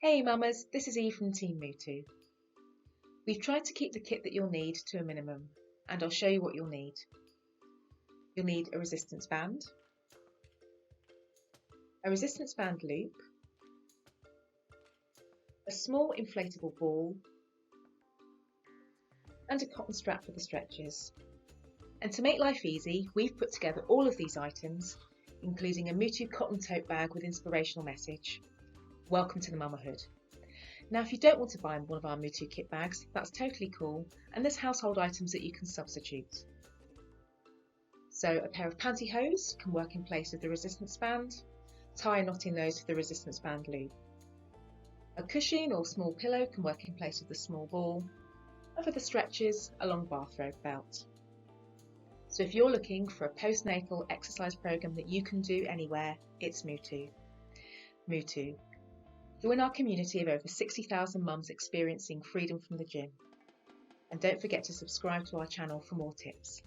Hey mamas, this is Eve from Team MUTU. We've tried to keep the kit that you'll need to a minimum, and I'll show you what you'll need. You'll need a resistance band, a resistance band loop, a small inflatable ball, and a cotton strap for the stretches. And to make life easy, we've put together all of these items, including a MUTU cotton tote bag with inspirational message. Welcome to the mamahood. Now, if you don't want to buy one of our MUTU kit bags, that's totally cool, and there's household items that you can substitute. So a pair of pantyhose can work in place of the resistance band, tie a knot in those for the resistance band loop. A cushion or small pillow can work in place of the small ball, and for the stretches, a long bathrobe belt. So if you're looking for a postnatal exercise program that you can do anywhere, it's MUTU. MUTU. Join our community of over 60,000 mums experiencing freedom from the gym. And don't forget to subscribe to our channel for more tips.